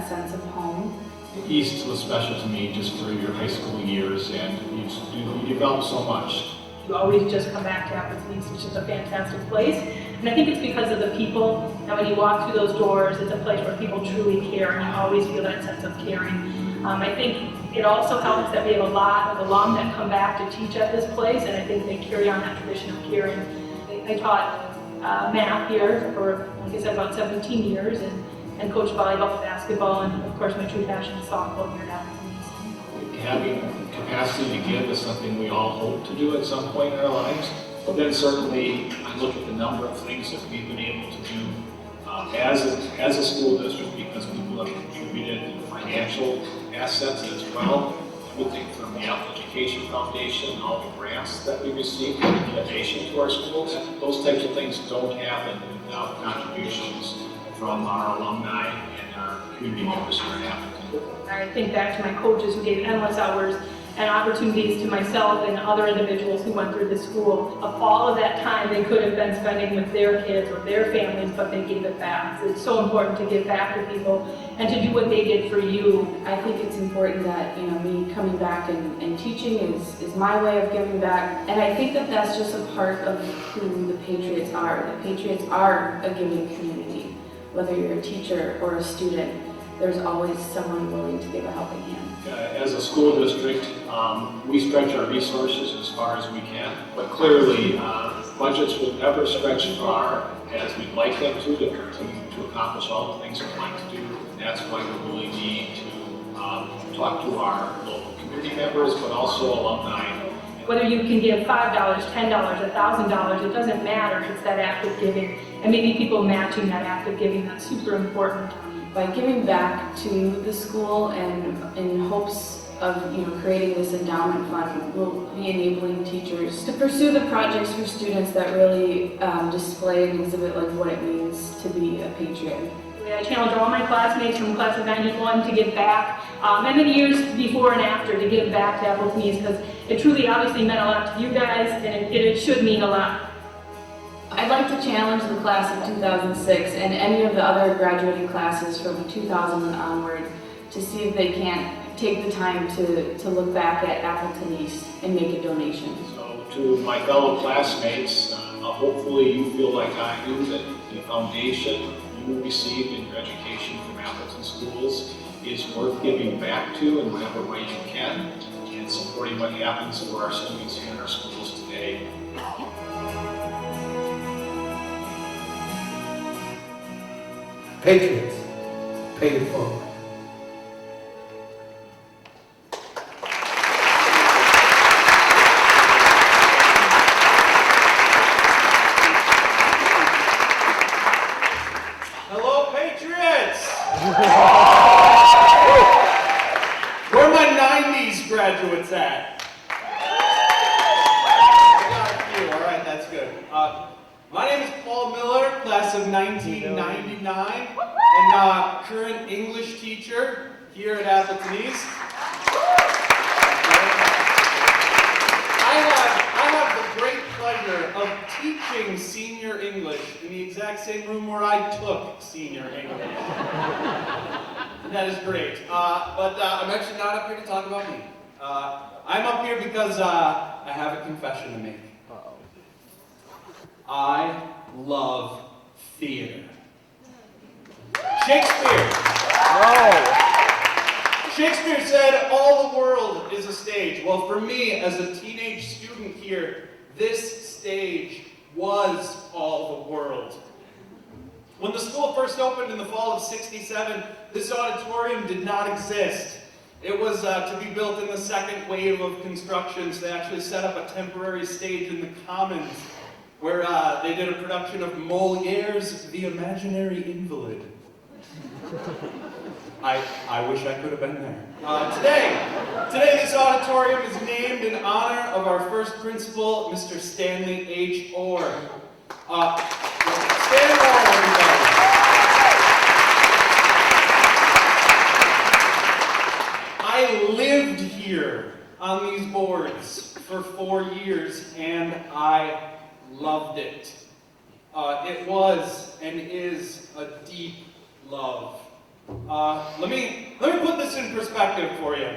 that sense of home. East was special to me just for your high school years, and you develop so much. You always just come back to Appleton East. It's just a fantastic place. And I think it's because of the people, and when you walk through those doors, it's a place where people truly care, and you always feel that sense of caring. I think it also helps that we have a lot of alum that come back to teach at this place, and I think they carry on that tradition of caring. I taught math here for, like I said, about 17 years, and coached volleyball, basketball, and of course my true passion is softball here at Appleton East. Having capacity to give is something we all hope to do at some point in our lives. But then certainly, I look at the number of things that we've been able to do as a school district, because people have contributed financial assets as well. Everything from the Appleton Education Foundation, all the grants that we receive for innovation to our schools. Those types of things don't happen without contributions from our alumni and our community members here in Appleton. I think back to my coaches who gave endless hours and opportunities to myself and other individuals who went through the school. Of all of that time they could have been spending with their kids or their families, but they gave it back. So it's so important to give back to people and to do what they did for you. I think it's important that, me coming back and teaching is my way of giving back. And I think that that's just a part of who the Patriots are. The Patriots are a giving community. Whether you're a teacher or a student, there's always someone willing to give a helping hand. As a school district, we stretch our resources as far as we can, but clearly budgets will never stretch far as we'd like them to continue to accomplish all the things we'd like to do. And that's why we really need to talk to our local community members, but also alumni. Whether you can give $5, $10, $1,000, it doesn't matter. It's that act of giving, and maybe people matching that act of giving. That's super important. By giving back to the school and in hopes of creating this endowment fund, we'll be enabling teachers to pursue the projects for students that really display and exhibit what it means to be a patriot. I challenge all my classmates from the class of '91 to give back, and many years before and after, to give back to Appleton East, because it truly obviously meant a lot to you guys, and it should mean a lot. I'd like to challenge the class of 2006 and any of the other graduating classes from 2000 and onward to see if they can't take the time to look back at Appleton East and make a donation. So to my fellow classmates, hopefully you feel like I do, that the foundation you received in your education from Appleton schools is worth giving back to in whatever way you can, and supporting what happens for our students in our schools today. Patriots, pay it forward. Hello, Patriots! Where are my 90s graduates at? I got a few, all right, that's good. My name is Paul Miller, class of 1999, and current English teacher here at Appleton East. I have the great pleasure of teaching senior English in the exact same room where I took senior English. That is great. But I'm actually not up here to talk about me. I'm up here because I have a confession to make. I love theater. Shakespeare. Shakespeare said, all the world is a stage. Well, for me, as a teenage student here, this stage was all the world. When the school first opened in the fall of '67, this auditorium did not exist. It was to be built in the second wave of constructions. They actually set up a temporary stage in the Commons, where they did a production of Molière's The Imaginary Invalid. I wish I could have been there. Today this auditorium is named in honor of our first principal, Mr. Stanley H. Orr. Stand Orr, everybody. I lived here on these boards for 4 years, and I loved it. It was and is a deep love. Let me put this in perspective for you.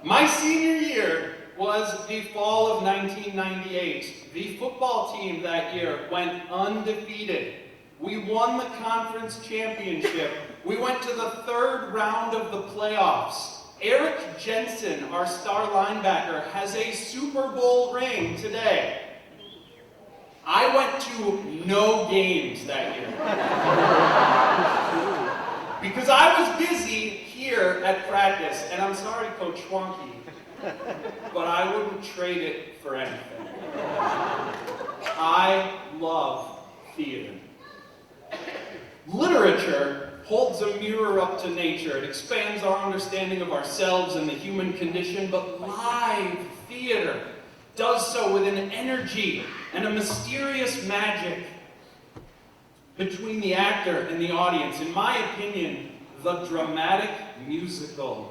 My senior year was the fall of 1998. The football team that year went undefeated. We won the conference championship. We went to the third round of the playoffs. Eric Jensen, our star linebacker, has a Super Bowl ring today. I went to no games that year. Because I was busy here at practice, and I'm sorry, Coach Schwanke, but I wouldn't trade it for anything. I love theater. Literature holds a mirror up to nature. It expands our understanding of ourselves and the human condition, but live theater does so with an energy and a mysterious magic between the actor and the audience. In my opinion, the dramatic musical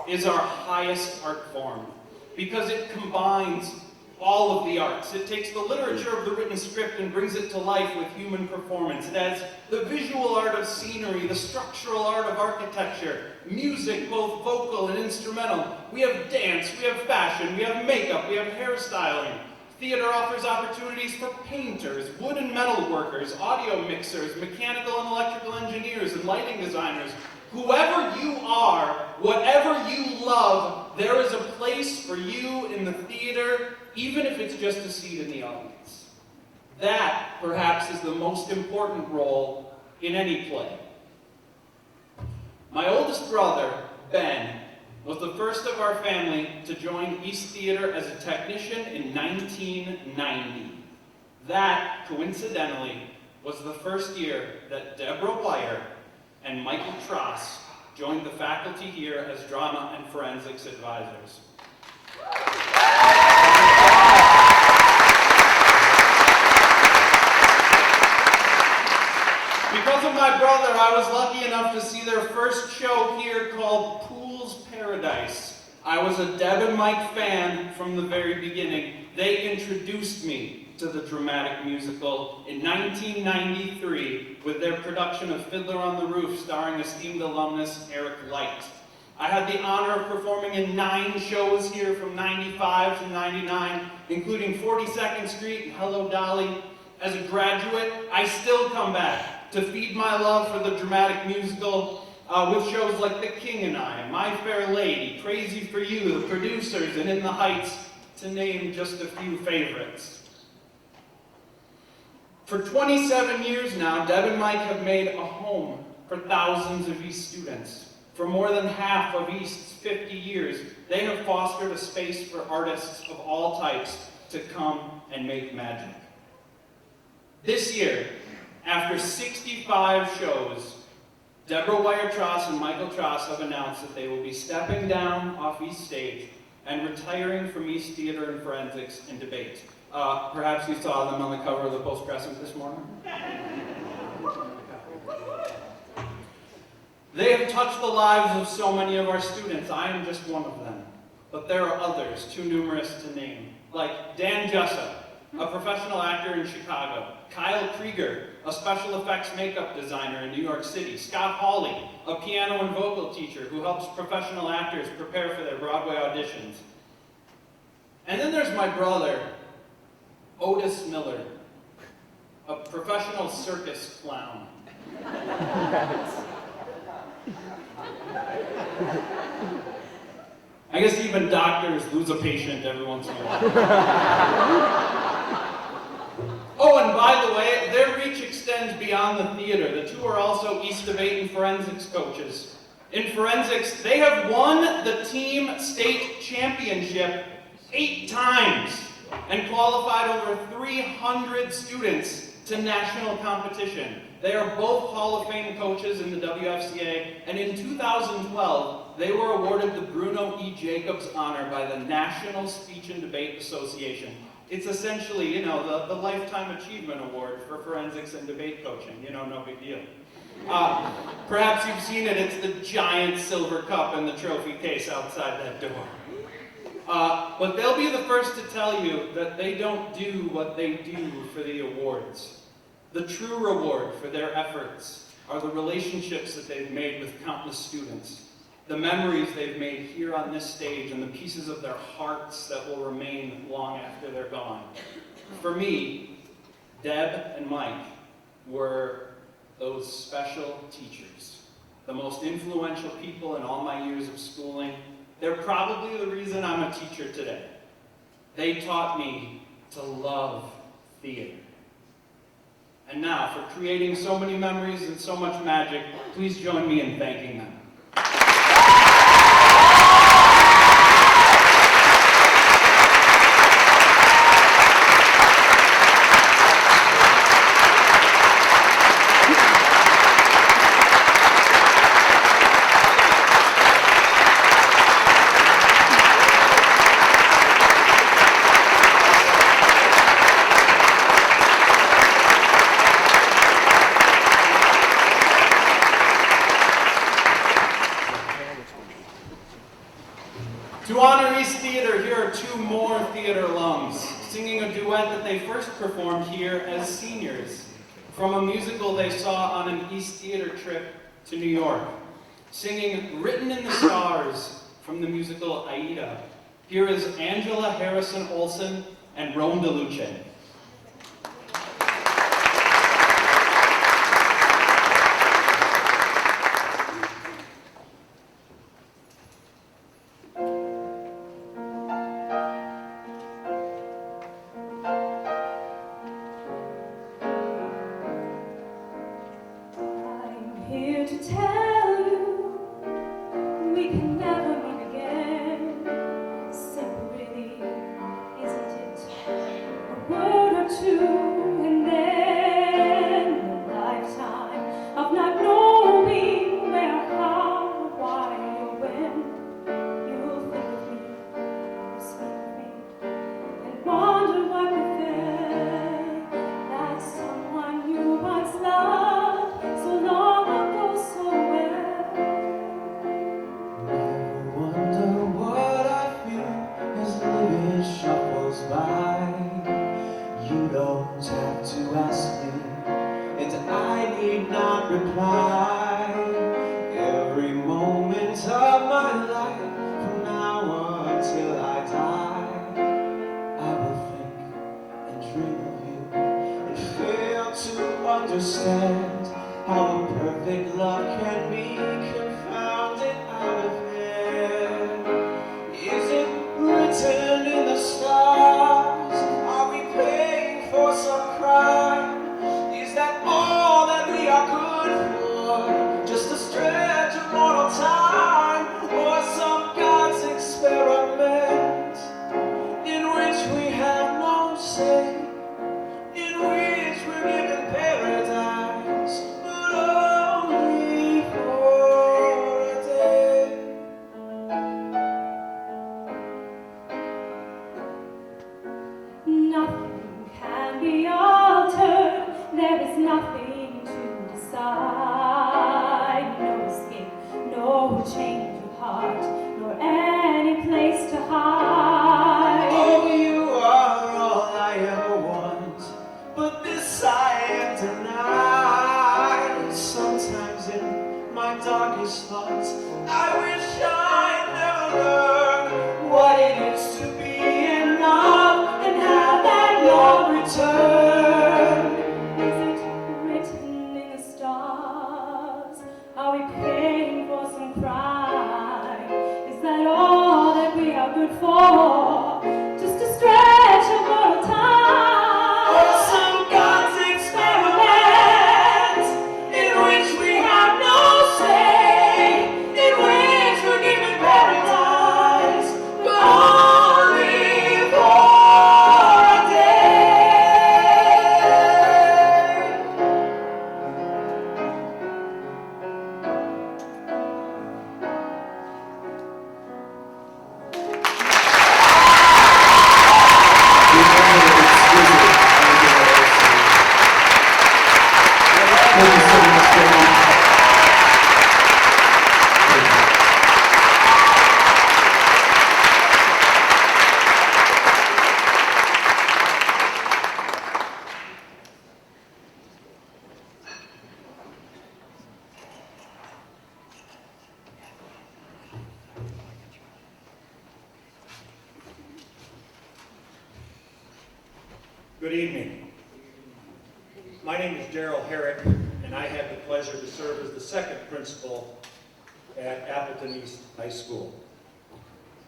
is our highest art form because it combines all of the arts. It takes the literature of the written script and brings it to life with human performance. It has the visual art of scenery, the structural art of architecture, music, both vocal and instrumental. We have dance, we have fashion, we have makeup, we have hairstyling. Theater offers opportunities for painters, wood and metal workers, audio mixers, mechanical and electrical engineers, and lighting designers. Whoever you are, whatever you love, there is a place for you in the theater, even if it's just a seat in the audience. That, perhaps, is the most important role in any play. My oldest brother, Ben, was the first of our family to join East Theater as a technician in 1990. That, coincidentally, was the first year that Deborah Wire and Michael Tross joined the faculty here as drama and forensics advisors. Because of my brother, I was lucky enough to see their first show here called Pool's Paradise. I was a Deb and Mike fan from the very beginning. They introduced me to the dramatic musical in 1993 with their production of Fiddler on the Roof starring esteemed alumnus Eric Light. I had the honor of performing in 9 shows here from 95 to 99, including 42nd Street and Hello Dolly. As a graduate, I still come back to feed my love for the dramatic musical with shows like The King and I, My Fair Lady, Crazy for You, The Producers, and In the Heights, to name just a few favorites. For 27 years now, Deb and Mike have made a home for thousands of East students. For more than half of East's 50 years, they have fostered a space for artists of all types to come and make magic. This year, after 65 shows, Deborah Wire-Tross and Michael Tross have announced that they will be stepping down off East Stage and retiring from East Theater and Forensics and Debate. Perhaps you saw them on the cover of the Post-Crescent this morning. They have touched the lives of so many of our students. I am just one of them. But there are others, too numerous to name, like Dan Jessup, a professional actor in Chicago, Kyle Krieger, a special effects makeup designer in New York City, Scott Hawley, a piano and vocal teacher who helps professional actors prepare for their Broadway auditions. And then there's my brother, Otis Miller, a professional circus clown. I guess even doctors lose a patient every once in a while. Oh, and by the way, their reach extends beyond the theater. The two are also East Debate and Forensics coaches. In Forensics, they have won the team state championship 8 times and qualified over 300 students to national competition. They are both Hall of Fame coaches in the WFCA, and in 2012, they were awarded the Bruno E. Jacobs Honor by the National Speech and Debate Association. It's essentially, the Lifetime Achievement Award for forensics and debate coaching. No big deal. Perhaps you've seen it. It's the giant silver cup in the trophy case outside that door. But they'll be the first to tell you that they don't do what they do for the awards. The true reward for their efforts are the relationships that they've made with countless students, the memories they've made here on this stage, and the pieces of their hearts that will remain long after they're gone. For me, Deb and Mike were those special teachers, the most influential people in all my years of schooling. They're probably the reason I'm a teacher today. They taught me to love theater. And now, for creating so many memories and so much magic, please join me in thanking them. To honor East Theater, here are two more theater alums, singing a duet that they first performed here as seniors, from a musical they saw on an East Theater trip to New York. Singing Written in the Stars from the musical Aida, here is Angela Harrison Olsen and Rome DeLuce. Here to tell you we can never meet again. Simple, really, isn't it? A word or two, and then a lifetime of not knowing where, how, why, or when you'll think of me, speak of me, and wonder what within that someone you once loved so long ago so well. Never wonder what I feel as living shuffles by. You don't have to ask me, and I need not reply. Every moment of my life, from now until I die, I will think and dream of you, and fail to understand how a perfect love can be confounded out of hand. Is it written in the stars? Are we paying for some crime? Is that all that we are good for? Just a stretch of mortal time, or some God's experiment in which we have no say, in which we're given paradise, but only for a day. Nothing can be altered, there is nothing to decide. No escape, no change of heart, nor any place to hide. Oh, you are all I ever want, but this I am denied. Sometimes in my darkest thoughts, I wish I never learned what it is to be enough and have that long return. Is it written in the stars? Are we paying for some crime? Is that all that we are good for? Just a stretch of mortal time, Or some God's experiment in which we have no say, in which we're given paradise, Good evening. My name is Darrell Herrick, and I have the pleasure to serve as the second principal at Appleton East High School.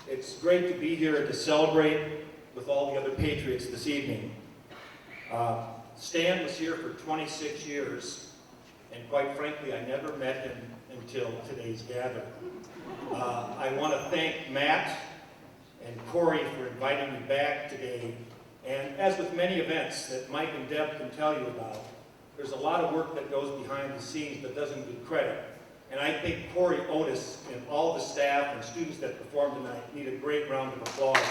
It's great to be here to celebrate with all the other Patriots this evening. Stan was here for 26 years, and quite frankly, I never met him until today's gathering. I want to thank Matt and Corey for inviting me back today. And as with many events that Mike and Deb can tell you about, there's a lot of work that goes behind the scenes that doesn't get credit. And I think Corey Otis and all the staff and students that performed tonight need a great round of applause.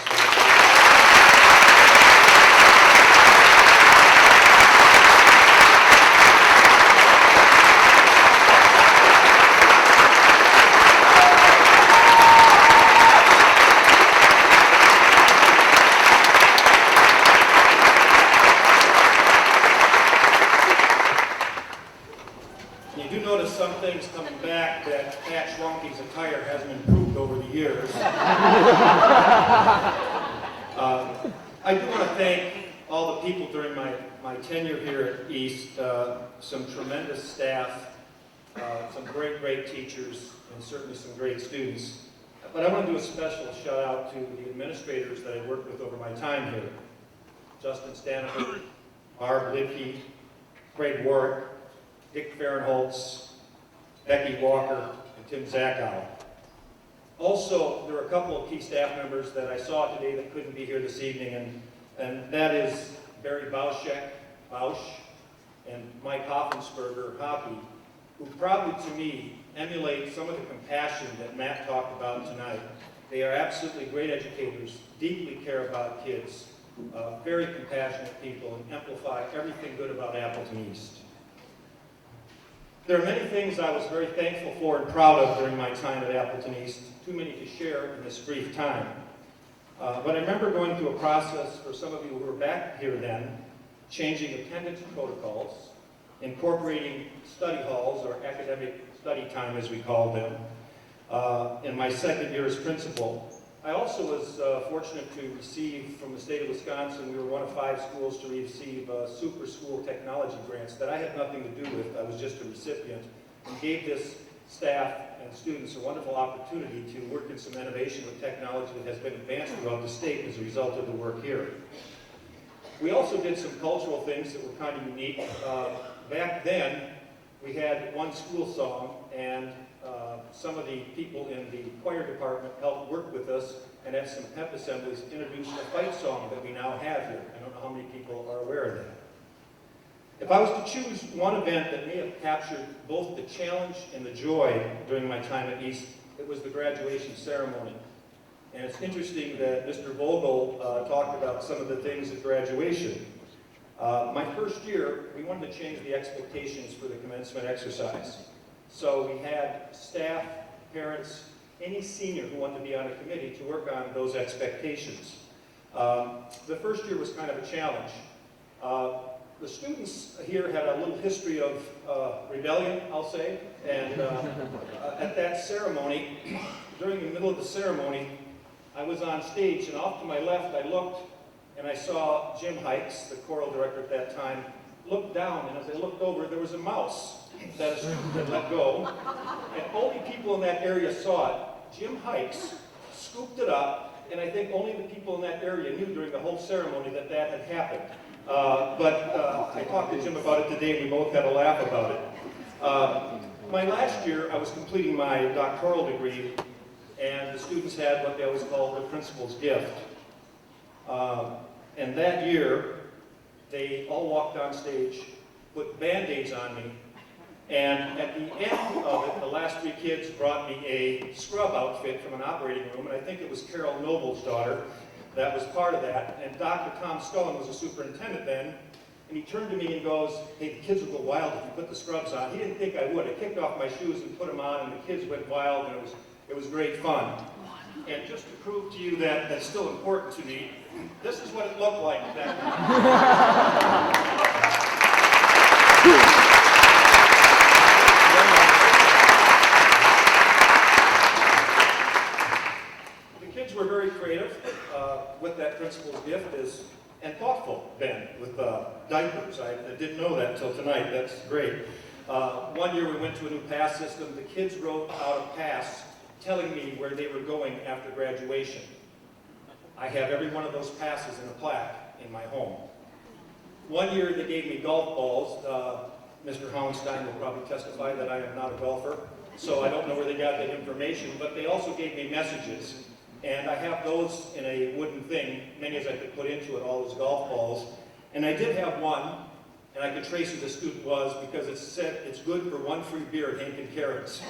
You do notice some things coming back, that Pat Schwanke's attire hasn't improved over the years. I do want to thank all the people during my tenure here at East, some tremendous staff, some great teachers, and certainly some great students. But I want to do a special shout out to the administrators that I worked with over my time here. Justin Stanaher, Barb Lidke, Craig Warwick, Dick Fahrenholtz, Becky Walker, and Tim Zackow. Also, there are a couple of key staff members that I saw today that couldn't be here this evening, and that is Barry Bausch, and Mike Hoffensberger, Hoppy, who probably to me emulate some of the compassion that Matt talked about tonight. They are absolutely great educators, deeply care about kids, very compassionate people, and amplify everything good about Appleton East. There are many things I was very thankful for and proud of during my time at Appleton East, too many to share in this brief time. But I remember going through a process, for some of you who were back here then, changing attendance protocols, incorporating study halls, or academic study time as we called them, in my second year as principal. I also was fortunate to receive from the state of Wisconsin, we were one of 5 schools to receive super school technology grants that I had nothing to do with. I was just a recipient, and gave this staff and students a wonderful opportunity to work in some innovation with technology that has been advanced throughout the state as a result of the work here. We also did some cultural things that were kind of unique. Back then, we had one school song, and some of the people in the choir department helped work with us, and at some pep assemblies introduced a fight song that we now have here. I don't know how many people are aware of that. If I was to choose one event that may have captured both the challenge and the joy during my time at East, it was the graduation ceremony. And it's interesting that Mr. Vogel talked about some of the things at graduation. My first year, we wanted to change the expectations for the commencement exercise. So we had staff, parents, any senior who wanted to be on a committee to work on those expectations. The first year was kind of a challenge. The students here had a little history of rebellion, I'll say, and at that ceremony, during the middle of the ceremony, I was on stage, and off to my left I looked, and I saw Jim Hikes, the choral director at that time, look down, and as I looked over, there was a mouse that a student had let go, and only people in that area saw it. Jim Hikes scooped it up, and I think only the people in that area knew during the whole ceremony that that had happened. But I talked to Jim about it today, and we both had a laugh about it. My last year, I was completing my doctoral degree, and the students had what they always call the principal's gift. And that year, they all walked on stage, put Band-Aids on me, and at the end of it, the last 3 kids brought me a scrub outfit from an operating room, and I think it was Carol Noble's daughter that was part of that. And Dr. Tom Scullen was a superintendent then, and he turned to me and goes, "Hey, the kids will go wild if you put the scrubs on." He didn't think I would. I kicked off my shoes and put them on, and the kids went wild, and it was great fun. And just to prove to you that that's still important to me, this is what it looked like back then. The kids were very creative with that principal's gift, as and thoughtful, Ben, with diapers. I didn't know that until tonight. That's great. One year we went to a new pass system. The kids wrote out a pass telling me where they were going after graduation. I have every one of those passes in a plaque in my home. One year they gave me golf balls. Mr. Howenstein will probably testify that I am not a golfer, so I don't know where they got that information, but they also gave me messages, and I have those in a wooden thing, many as I could put into it, all those golf balls. And I did have one, and I could trace who the student was because it said it's good for one free beer at Hank and Karen's.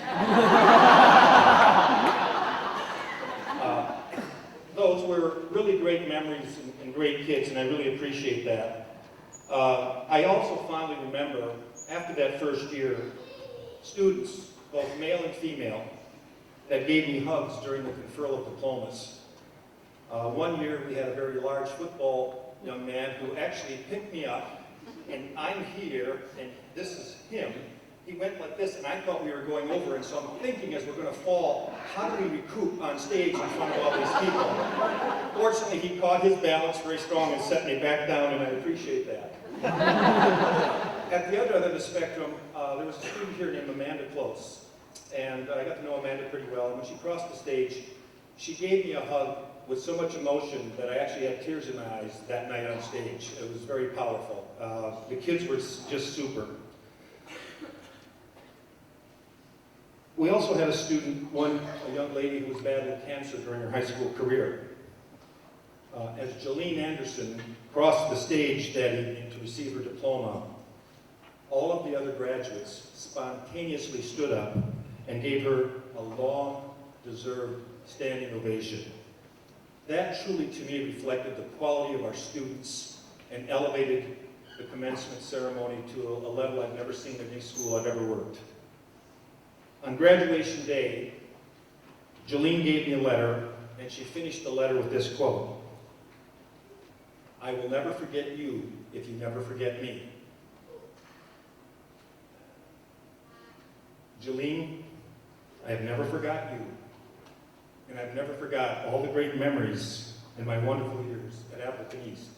Those were really great memories and great kids, and I really appreciate that. I also fondly remember, after that first year, students, both male and female, that gave me hugs during the conferral of diplomas. One year we had a very large football young man who actually picked me up, and I'm here, and this is him. He went like this, and I thought we were going over, and so I'm thinking as we're going to fall, how do we recoup on stage in front of all these people? Fortunately, he caught his balance very strong and set me back down, and I appreciate that. At the other end of the spectrum, there was a student here named Amanda Close, and I got to know Amanda pretty well, and when she crossed the stage, she gave me a hug with so much emotion that I actually had tears in my eyes that night on stage. It was very powerful. The kids were just super. We also had a student, a young lady who was battling cancer during her high school career. As Jolene Anderson crossed the stage that evening to receive her diploma, all of the other graduates spontaneously stood up and gave her a long-deserved standing ovation. That truly, to me, reflected the quality of our students and elevated the commencement ceremony to a level I've never seen in any school I've ever worked. On graduation day, Jolene gave me a letter, and she finished the letter with this quote: "I will never forget you if you never forget me." Jolene, I have never forgot you, and I've never forgot all the great memories in my wonderful years at Appleton East.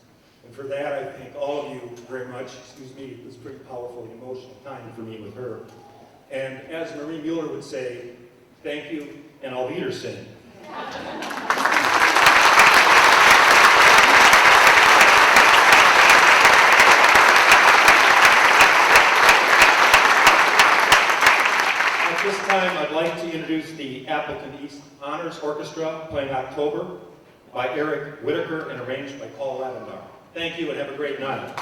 And for that, I thank all of you very much. Excuse me, it was a pretty powerful and emotional time for me with her. And as Marie Mueller would say, thank you, and I'll lead her sing. At this time, I'd like to introduce the Appleton East Honors Orchestra, playing October by Eric Whitaker and arranged by Paul Lavendar. Thank you and have a great night.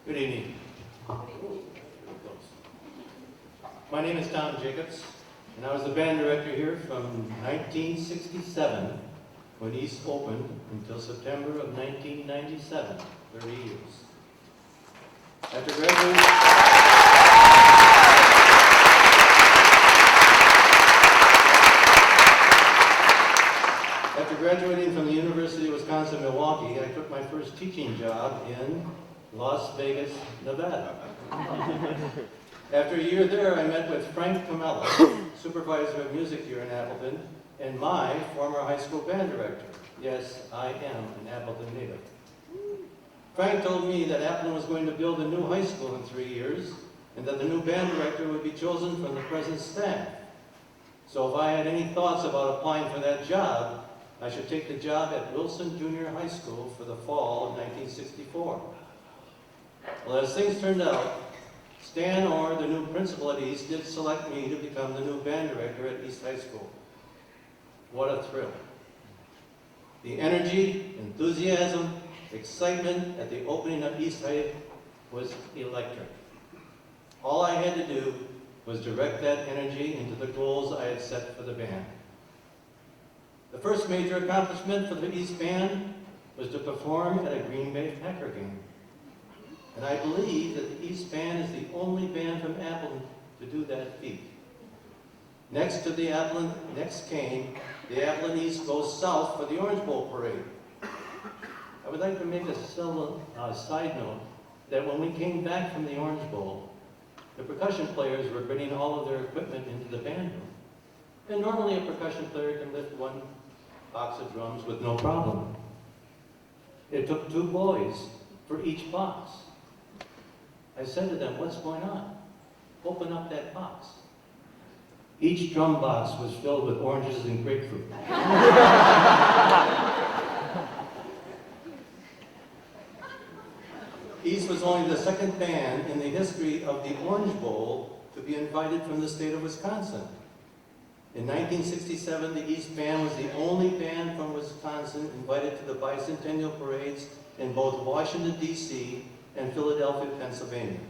Good evening. My name is Tom Jacobs, and I was the band director here from 1967, when East opened, until September of 1997, 30 years. After graduating from the University of Wisconsin-Milwaukee, I took my first teaching job in Las Vegas, Nevada. After a year there, I met with Frank Camella, supervisor of music here in Appleton, and my former high school band director. Yes, I am an Appleton native. Frank told me that Appleton was going to build a new high school in 3 years, and that the new band director would be chosen from the present staff. So if I had any thoughts about applying for that job, I should take the job at Wilson Junior High School for the fall of 1964. Well, as things turned out, Stan Orr, the new principal at East, did select me to become the new band director at East High School. What a thrill. The energy, enthusiasm, excitement at the opening of East High was electric. All I had to do was direct that energy into the goals I had set for the band. The first major accomplishment for the East Band was to perform at a Green Bay Packer game. And I believe that the East Band is the only band from Appleton to do that feat. Next came the Appleton East Goes South for the Orange Bowl Parade. I would like to make a side note that when we came back from the Orange Bowl, the percussion players were bringing all of their equipment into the band room. And normally a percussion player can lift one box of drums with no problem. It took 2 boys for each box. I said to them, "What's going on? Open up that box." Each drum box was filled with oranges and grapefruit. East was only the second band in the history of the Orange Bowl to be invited from the state of Wisconsin. In 1967, the East Band was the only band from Wisconsin invited to the bicentennial parades in both Washington, D.C. and Philadelphia, Pennsylvania.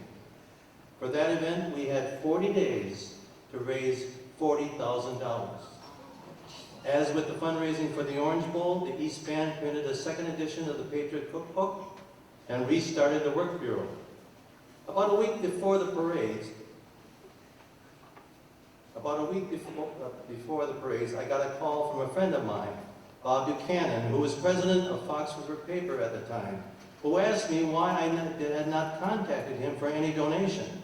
For that event, we had 40 days to raise $40,000. As with the fundraising for the Orange Bowl, the East Band printed a second edition of the Patriot Cookbook and restarted the Work Bureau. About a week before the parades, I got a call from a friend of mine, Bob Buchanan, who was president of Fox River Paper at the time, who asked me why I had not contacted him for any donation.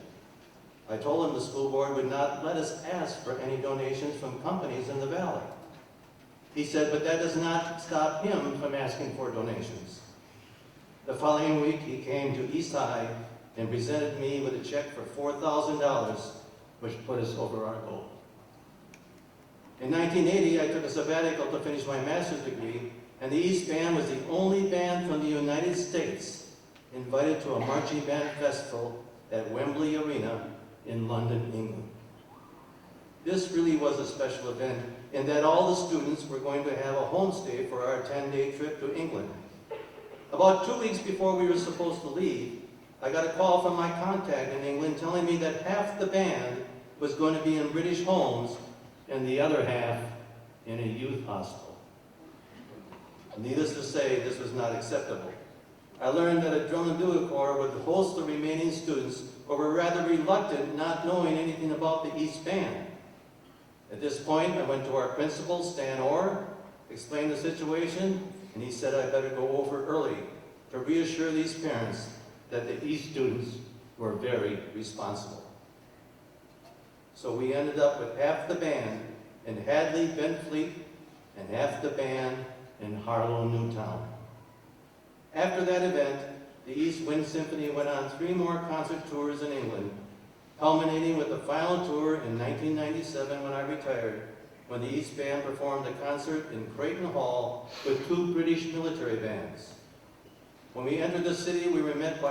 I told him the school board would not let us ask for any donations from companies in the valley. He said, but that does not stop him from asking for donations. The following week, he came to East High and presented me with a check for $4,000, which put us over our goal. In 1980, I took a sabbatical to finish my master's degree, and the East Band was the only band from the United States invited to a marching band festival at Wembley Arena in London, England. This really was a special event in that all the students were going to have a homestay for our 10-day trip to England. About 2 weeks before we were supposed to leave, I got a call from my contact in England telling me that half the band was going to be in British homes and the other half in a youth hostel. Needless to say, this was not acceptable. I learned that a drum and bugle corps would host the remaining students who were rather reluctant, not knowing anything about the East Band. At this point, I went to our principal, Stan Orr, explained the situation, and he said I better go over early to reassure these parents that the East students were very responsible. So we ended up with half the band in Hadley, Benfleet, and half the band in Harlow, Newtown. After that event, the East Wind Symphony went on 3 more concert tours in England, culminating with the final tour in 1997 when I retired, when the East Band performed a concert in Creighton Hall with 2 British military bands. When we entered the city, we were met by